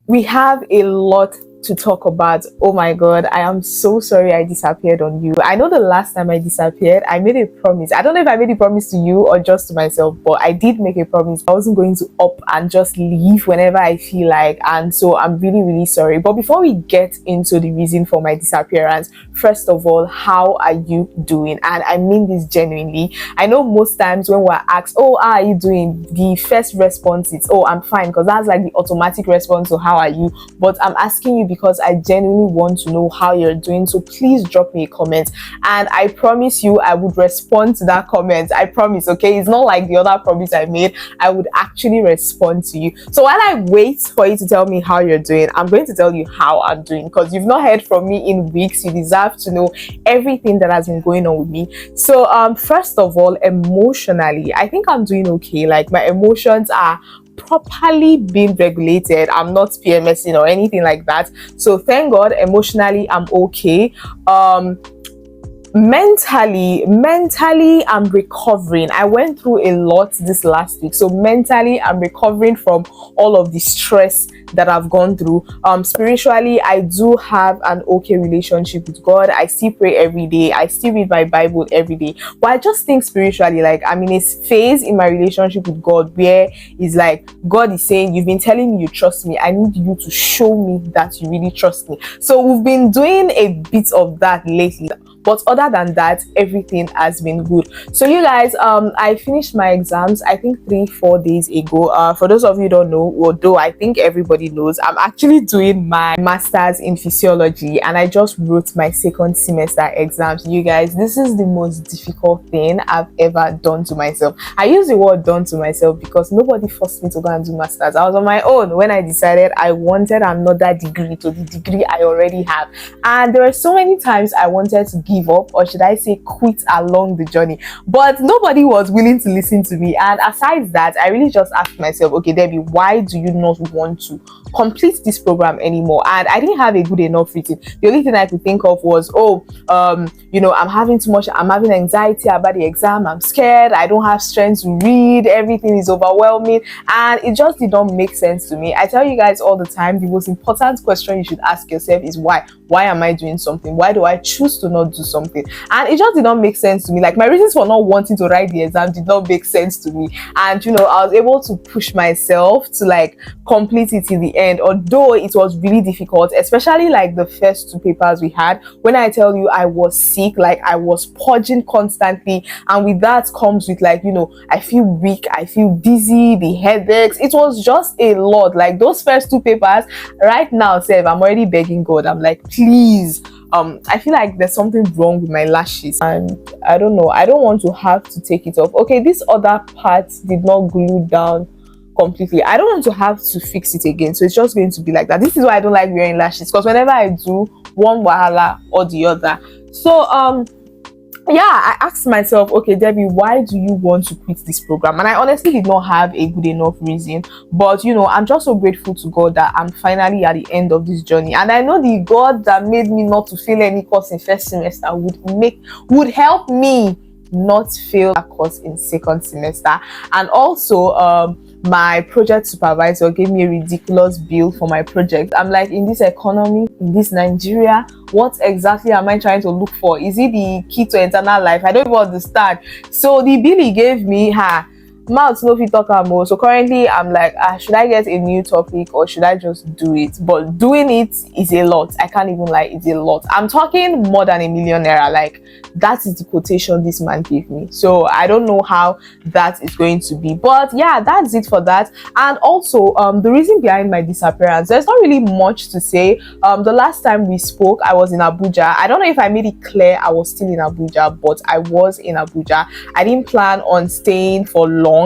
We have a lot to talk about. Oh my god, I am so sorry I disappeared on you. I know the last time I disappeared, I made a promise. I don't know if I made a promise to you or just to myself, but I did make a promise. I wasn't going to up and just leave whenever I feel like, and so I'm really sorry. But before we get into the reason for my disappearance, first of all, how are you doing? And I mean this genuinely. I know most times when we're asked, oh, how are you doing, the first response is, oh, I'm fine, because that's like the automatic response to how are you. But I'm asking you because I genuinely want to know how you're doing. So please drop me a comment, and I promise you I would respond to that comment. I promise, okay? It's not like the other promise I made. I would actually respond to you. So while I wait for you to tell me how you're doing, I'm going to tell you how I'm doing, because you've not heard from me in weeks. You deserve to know everything that has been going on with me. So first of all, emotionally, I think I'm doing okay. Like, my emotions are properly being regulated. I'm not PMSing or anything like that, so thank god. Emotionally, I'm okay. Mentally, I'm recovering. I went through a lot this last week, so mentally I'm recovering from all of the stress that I've gone through. Spiritually, I do have an okay relationship with God. I still pray every day, I still read my Bible every day, but I just think spiritually, like, I'm in a phase in my relationship with God where it's like God is saying, you've been telling me you trust me, I need you to show me that you really trust me. So we've been doing a bit of that lately, but other than that, everything has been good. So you guys, I finished my exams, I think 3-4 days ago. For those of you who don't know, although I think everybody knows, I'm actually doing my master's in physiology, and I just wrote my second semester exams. You guys, this is the most difficult thing I've ever done to myself. I use the word done to myself because nobody forced me to go and do masters. I was on my own when I decided I wanted another degree to the degree I already have, and there were so many times I wanted to give up, or should I say quit along the journey, but nobody was willing to listen to me. And aside that, I really just asked myself, okay Debbie, why do you not want to complete this program anymore? And I didn't have a good enough reason. The only thing I could think of was, I'm having too much, I'm having anxiety about the exam, I'm scared, I don't have strength to read, everything is overwhelming, and it just did not make sense to me. I tell you guys all the time, the most important question you should ask yourself is why am I doing something? Why do I choose to not do something? And it just did not make sense to me. Like, my reasons for not wanting to write the exam did not make sense to me, and I was able to push myself to like complete it in the end, although it was really difficult, especially like the first 2 papers we had. When I tell you I was sick, like I was purging constantly, and with that comes with like, I feel weak, I feel dizzy, the headaches. It was just a lot. Like, those first 2 papers, right now, Sev, I'm already begging God. I'm like, please, I feel like there's something wrong with my lashes, and I don't know, I don't want to have to take it off. Okay, this other part did not glue down completely. I don't want to have to fix it again, so it's just going to be like that. This is why I don't like wearing lashes, because whenever I do one wahala or the other. So yeah, I asked myself, okay Debbie, why do you want to quit this program? And I honestly did not have a good enough reason, but I'm just so grateful to God that I'm finally at the end of this journey, and I know the God that made me not to fail any course in first semester would help me not fail a course in second semester. And also my project supervisor gave me a ridiculous bill for my project. I'm like, in this economy, in this Nigeria, what exactly am I trying to look for? Is it the key to eternal life? I don't even understand. So the bill he gave me, mouth no fit talk am o. So currently I'm like, should I get a new topic or should I just do it? But doing it is a lot. I can't even lie, it's a lot. I'm talking more than ₦1 million. Like, that is the quotation this man gave me. So I don't know how that is going to be, but yeah, that's it for that. And also the reason behind my disappearance, there's not really much to say. The last time we spoke, I was in Abuja. I don't know if I made it clear I was still in Abuja, but I was in Abuja. I didn't plan on staying for long.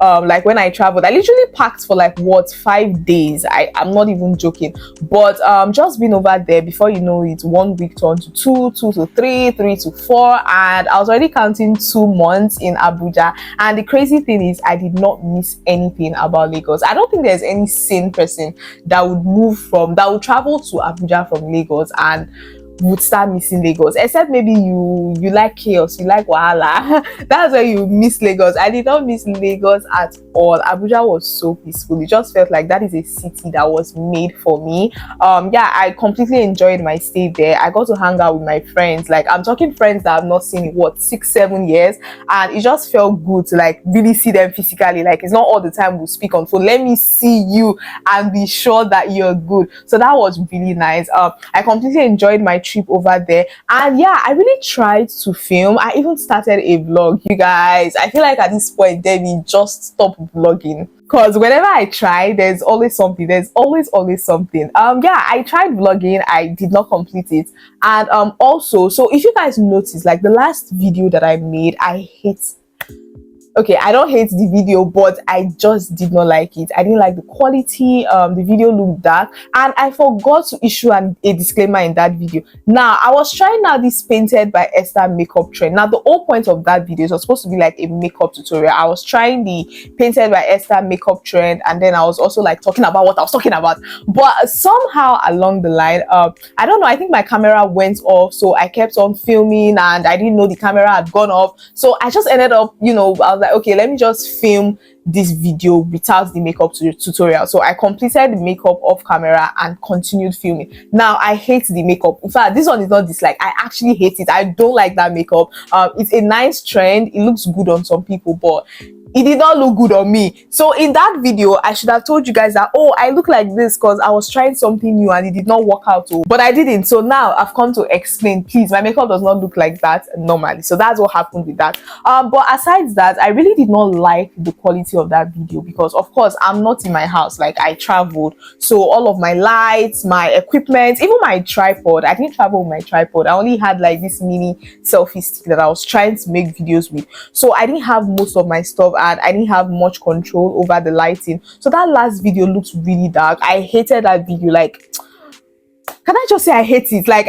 Like, when I traveled, I literally packed for like 5 days. I'm not even joking. But just being over there, before you know it, 1 week turned to 2, 2 to 3, 3 to 4, and I was already counting 2 months in Abuja. And the crazy thing is, I did not miss anything about Lagos. I don't think there's any sane person that would travel to Abuja from Lagos and would start missing Lagos. Except maybe you like chaos, you like wahala. That's why you miss Lagos. I did not miss Lagos at all. Abuja was so peaceful. It just felt like that is a city that was made for me. Yeah, I completely enjoyed my stay there. I got to hang out with my friends. Like, I'm talking friends that I've not seen in what, 6-7 years, and it just felt good to like really see them physically. Like, it's not all the time we speak on phone. Let me see you and be sure that you're good. So that was really nice. I completely enjoyed my trip over there, and yeah, I really tried to film. I even started a vlog, you guys. I feel like at this point, Debbie, just stop vlogging, because whenever I try, there's always something. There's always something. Yeah, I tried vlogging. I did not complete it. And also, so if you guys notice, like the last video that I made, okay, I don't hate the video, but I just did not like it. I didn't like the quality. The video looked dark, and I forgot to issue a disclaimer in that video. Now, I was trying out this painted by Esther makeup trend. Now, the whole point of that video was supposed to be like a makeup tutorial. I was trying the painted by Esther makeup trend, and then I was also like talking about what I was talking about. But somehow along the line, I don't know, I think my camera went off, so I kept on filming, and I didn't know the camera had gone off. So I just ended up, I was like, okay, let me just film this video without the makeup tutorial. So I completed the makeup off camera and continued filming. Now, I hate the makeup. In fact, this one is not dislike. I actually hate it. I don't like that makeup. It's a nice trend. It looks good on some people, but it did not look good on me. So in that video, I should have told you guys that, oh, I look like this because I was trying something new and it did not work out. Oh, but I didn't. So now I've come to explain, please, my makeup does not look like that normally. So that's what happened with that. But aside that, I really did not like the quality of that video because, of course, I'm not in my house. Like, I traveled. So all of my lights, my equipment, even my tripod, I didn't travel with my tripod. I only had like this mini selfie stick that I was trying to make videos with. So I didn't have most of my stuff, and I didn't have much control over the lighting. So that last video looks really dark. I hated that video. Like, can I just say I hate it? Like,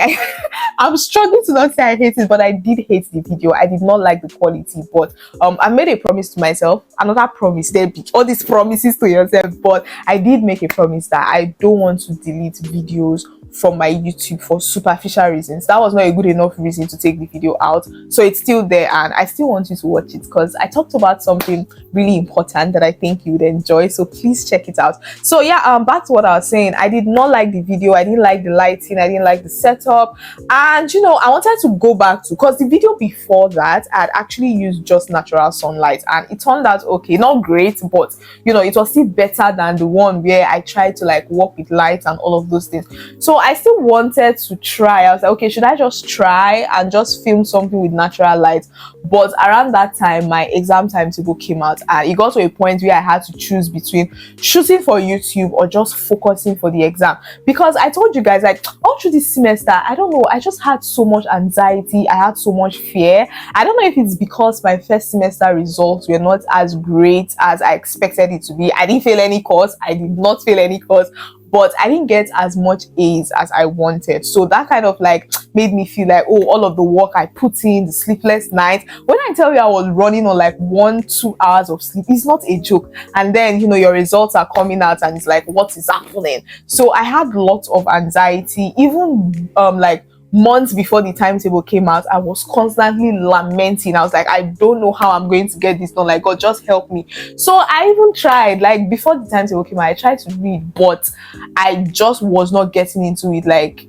I'm struggling to not say I hate it, but I did hate the video. I did not like the quality, but I made a promise to myself. Another promise, there be all these promises to yourself, but I did make a promise that I don't want to delete videos from my YouTube for superficial reasons. That was not a good enough reason to take the video out, so it's still there, and I still want you to watch it because I talked about something really important that I think you would enjoy. So please check it out. So yeah, back to what I was saying. I did not like the video. I didn't like the lighting. I didn't like the setup, and I wanted to go back to, because the video before that I had actually used just natural sunlight, and it turned out okay, not great, but it was still better than the one where I tried to like work with lights and all of those things. So I still wanted to try. I was like, okay, should I just try and just film something with natural light? But around that time, my exam timetable came out, and it got to a point where I had to choose between shooting for YouTube or just focusing for the exam. Because I told you guys, like, all through this semester, I don't know, I just had so much anxiety. I had so much fear. I don't know if it's because my first semester results were not as great as I expected it to be. I didn't fail any course. I did not fail any course, but I didn't get as much A's as I wanted. So that kind of like made me feel like, oh, all of the work I put in, the sleepless nights. When I tell you I was running on like 1-2 hours of sleep, it's not a joke. And then, your results are coming out and it's like, what is happening? So I had lots of anxiety, even like months before the timetable came out. I was constantly lamenting. I was like, I don't know how I'm going to get this done. Like, God, just help me. So I even tried, like, before the timetable came out, I tried to read, but I just was not getting into it. Like,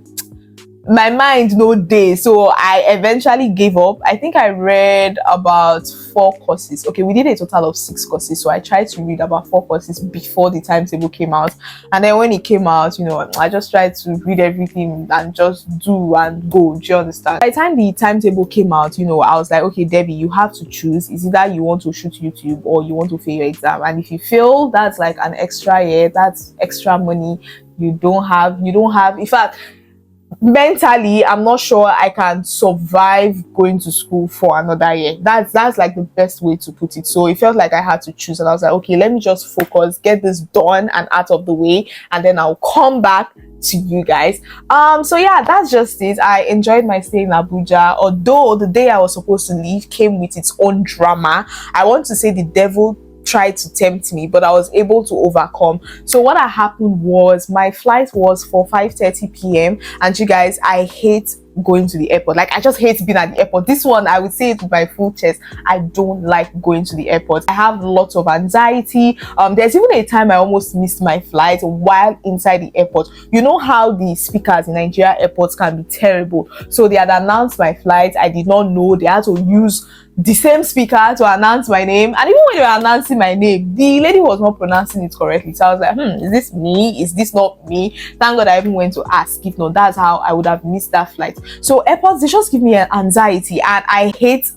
my mind no day. So I eventually gave up. I think I read about 4 courses. Okay, we did a total of 6 courses, so I tried to read about 4 courses before the timetable came out. And then when it came out, I just tried to read everything and just do and go. Do you understand? By the time the timetable came out, I was like, okay, Debbie, you have to choose. Is either you want to shoot YouTube or you want to fail your exam. And if you fail, that's like an extra year. That's extra money you don't have. In fact, mentally, I'm not sure I can survive going to school for another year. That's like the best way to put it. So it felt like I had to choose, and I was like, okay, let me just focus, get this done and out of the way, and then I'll come back to you guys. So yeah, that's just it. I enjoyed my stay in Abuja, although the day I was supposed to leave came with its own drama. I want to say the devil tried to tempt me, but I was able to overcome. So what had happened was my flight was for 5:30 p.m. and you guys, I hate going to the airport. Like, I just hate being at the airport. This one, I would say it with my full chest, I don't like going to the airport. I have lots of anxiety. There's even a time I almost missed my flight while inside the airport. You know how the speakers in Nigeria airports can be terrible. So they had announced my flight. I did not know. They had to use the same speaker to announce my name, and even when they were announcing my name, the lady was not pronouncing it correctly. So I was like, is this me? Is this not me? Thank God I even went to ask. If not, that's how I would have missed that flight. So airports, they just give me an anxiety, and I hate.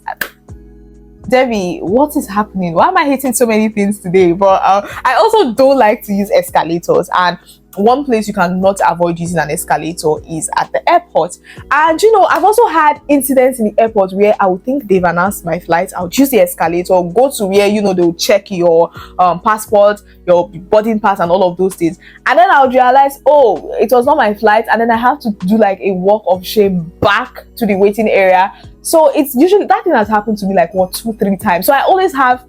Debbie, what is happening? Why am I hating so many things today? But I also don't like to use escalators, and one place you cannot avoid using an escalator is at the airport. And you know, I've also had incidents in the airport where I would think they've announced my flight, I would use the escalator, go to where, you know, they'll check your passport, your boarding pass and all of those things, and then I would realize, oh, it was not my flight, and then I have to do like a walk of shame back to the waiting area. So it's usually, that thing has happened to me like 2-3 times. So I always have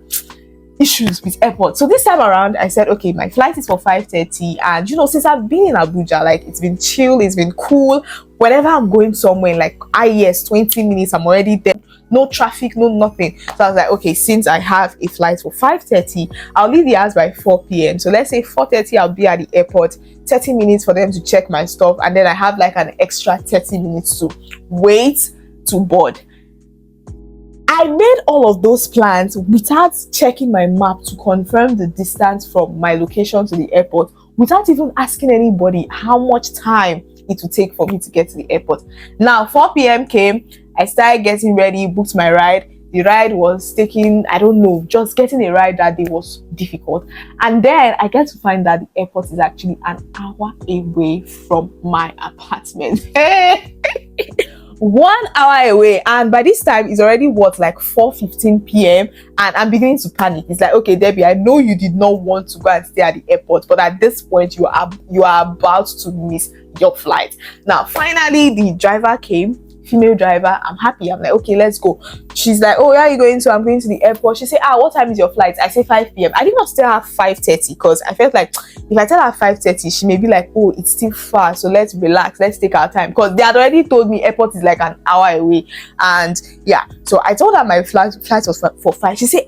issues with airports. So this time around, I said, okay, my flight is for 5:30, and you know, since I've been in Abuja, like, it's been chill, it's been cool. Whenever I'm going somewhere, like, yes, 20 minutes, I'm already there. No traffic, no nothing. So I was like, okay, since I have a flight for 5:30, I'll leave the house by 4 p.m. So let's say 4:30, I'll be at the airport, 30 minutes for them to check my stuff, and then I have like an extra 30 minutes to wait to board. I made all of those plans without checking my map to confirm the distance from my location to the airport, without even asking anybody how much time it would take for me to get to the airport. Now 4 p.m. came, I started getting ready, booked my ride. The ride was taking, I don't know, just getting a ride that day was difficult. And then I get to find that the airport is actually an hour away from my apartment. 1 hour away, and by this time it's already like 4:15 p.m. and I'm beginning to panic. It's like, okay, Debbie, I know you did not want to go and stay at the airport, but at this point you are about to miss your flight. Now finally the driver came, female driver. I'm happy. I'm like, okay, let's go. She's like, oh, where are you going to? I'm going to the airport. She said, what time is your flight? I say 5 p.m. I did not tell her 5:30 because I felt like if I tell her 5:30, she may be like, oh, it's still far, so let's relax, let's take our time, because they had already told me airport is like an hour away. And yeah, so I told her my flight was for 5. She said,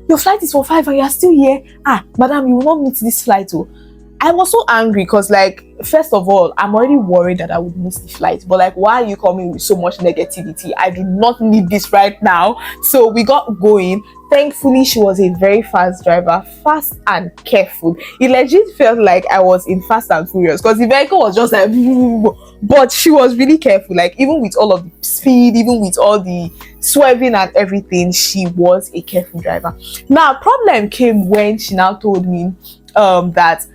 your flight is for 5 and you're still here? Madam, you will not meet this flight. I was so angry because, like, first of all, I'm already worried that I would miss the flight. But like, why are you coming with so much negativity? I do not need this right now. So we got going. Thankfully, she was a very fast driver, fast and careful. It legit felt like I was in Fast and Furious because the vehicle was just like, but she was really careful. Like, even with all of the speed, even with all the swerving and everything, she was a careful driver. Now, problem came when she now told me that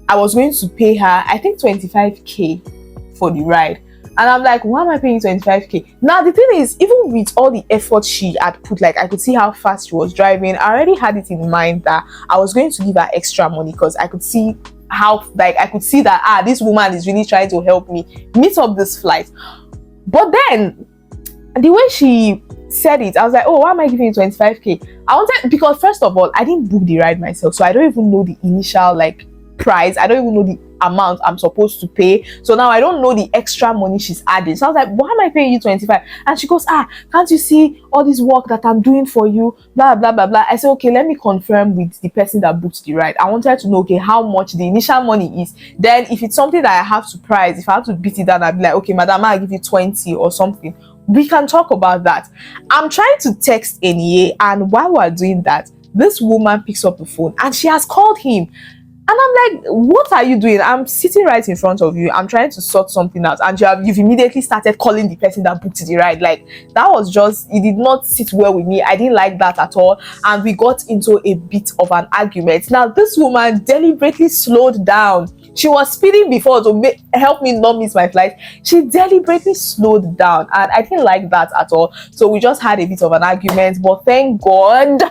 I was going to pay her, I think, 25k for the ride. And I'm like, why am I paying 25k? Now, the thing is, even with all the effort she had put, like, I could see how fast she was driving. I already had it in mind that I was going to give her extra money because I could see how, like, I could see that, this woman is really trying to help me meet up this flight. But then, the way she said it, I was like, oh, why am I giving you 25k? I wanted, because first of all, I didn't book the ride myself, so I don't even know the initial, like, price. I don't even know the amount I'm supposed to pay. So now I don't know the extra money she's adding. So I was like, why am I paying you 25? And she goes, can't you see all this work that I'm doing for you? Blah, blah, blah, blah. I said, okay, let me confirm with the person that booked the ride. I wanted to know, okay, how much the initial money is. Then if it's something that I have to price, if I have to beat it down, I'll be like, okay, madam, I'll give you 20 or something. We can talk about that. I'm trying to text NEA, and while we're doing that, this woman picks up the phone and she has called him. And I'm like, what are you doing? I'm sitting right in front of you. I'm trying to sort something out. And you've immediately started calling the person that booked the ride. Like, that was just, it did not sit well with me. I didn't like that at all. And we got into a bit of an argument. Now, this woman deliberately slowed down. She was speeding before to help me not miss my flight. She deliberately slowed down. And I didn't like that at all. So we just had a bit of an argument. But thank God,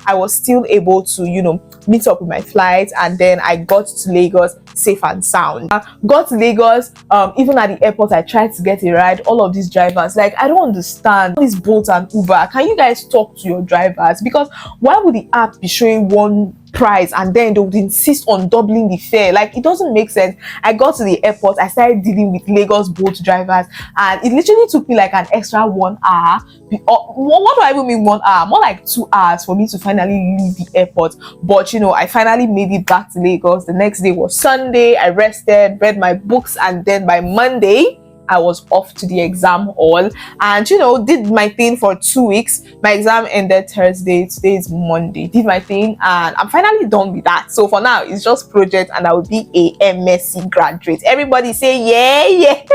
I was still able to, meet up with my flight. And then I got to Lagos safe and sound. Got to Lagos. Even at the airport, I tried to get a ride. All of these drivers, like, I don't understand all these Bolt and Uber. Can you guys talk to your drivers? Because why would the app be showing one price and then they would insist on doubling the fare? Like, it doesn't make sense. I got to the airport, I started dealing with Lagos Bolt drivers, and it literally took me like an extra 1 hour. What do I even mean 1 hour? More like 2 hours for me to finally leave the airport. But you know, I finally made it back to Lagos. The next day was Sunday. I rested, read my books, and then by Monday I was off to the exam hall and, you know, did my thing for 2 weeks. My exam ended Thursday. Today is Monday. Did my thing and I'm finally done with that. So for now, it's just project and I will be a MSc graduate. Everybody say yeah, yeah.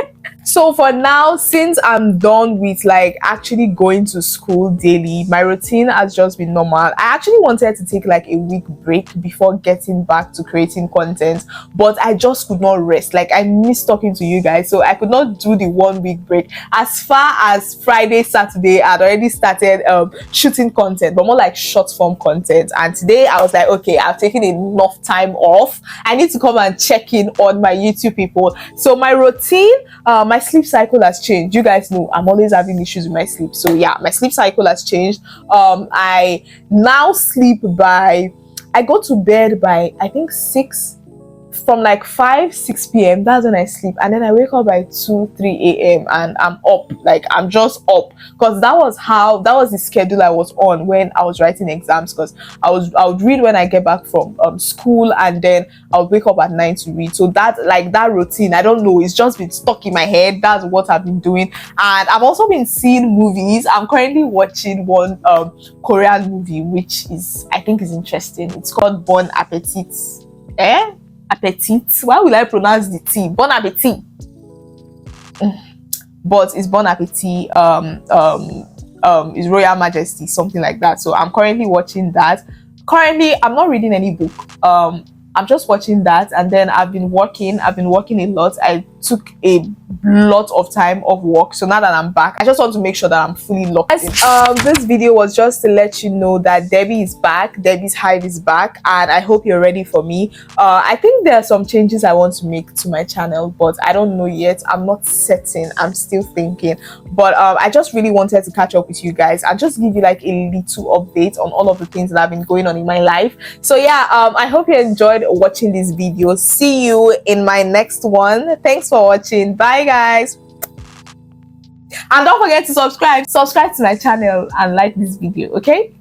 So for now, since I'm done with like actually going to school daily, my routine has just been normal. I actually wanted to take like a week break before getting back to creating content, but I just could not rest. Like, I miss talking to you guys, so I could not do the 1 week break. As far as Friday, Saturday, I'd already started shooting content, but more like short form content. And today I was like, okay, I've taken enough time off. I need to come and check in on my YouTube people. So my routine, my sleep cycle has changed. You guys know I'm always having issues with my sleep. So yeah, my sleep cycle has changed. I now sleep by, I go to bed by, I think 6, from like 6 p.m. That's when I sleep, and then I wake up by 3 a.m. and I'm up. Like, I'm just up, because that was the schedule I was on when I was writing exams. Because I would read when I get back from school, and then I would wake up at 9 to read. So that routine, I don't know, it's just been stuck in my head. That's what I've been doing. And I've also been seeing movies. I'm currently watching one Korean movie, which I think is interesting. It's called Bon Appetit. Appetit. Why will I pronounce the T? Bon appetit. But it's Bon Appetit. Is Royal Majesty, something like that. So I'm currently watching that. Currently, I'm not reading any book. I'm just watching that, and then I've been working a lot. I took a lot of time off work, so now that I'm back, I just want to make sure that I'm fully locked in. This video was just to let you know that Debbie is back. Debbie's Hive is back, and I hope you're ready for me. I think there are some changes I want to make to my channel, but I don't know yet. I'm not certain. I'm still thinking, but I just really wanted to catch up with you guys and just give you like a little update on all of the things that have been going on in my life. So yeah, I hope you enjoyed watching this video. See you in my next one. Thanks for watching. Bye guys, and don't forget to subscribe to my channel and like this video. Okay.